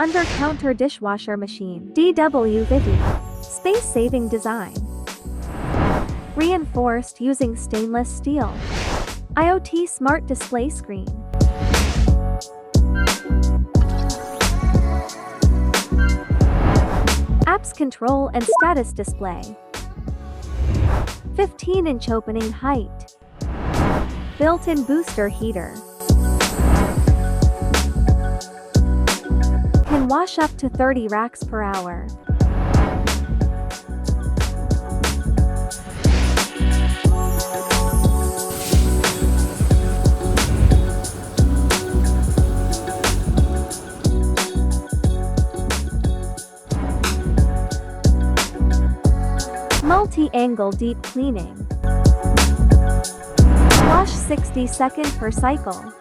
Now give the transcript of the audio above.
Under-counter dishwasher machine, DW-50. Space-saving design. Reinforced using stainless steel. IoT smart display screen. Apps control and status display. 15-inch opening height. Built-in booster heater. Can wash up to 30 racks per hour. Multi-angle deep cleaning. Wash 60 seconds per cycle.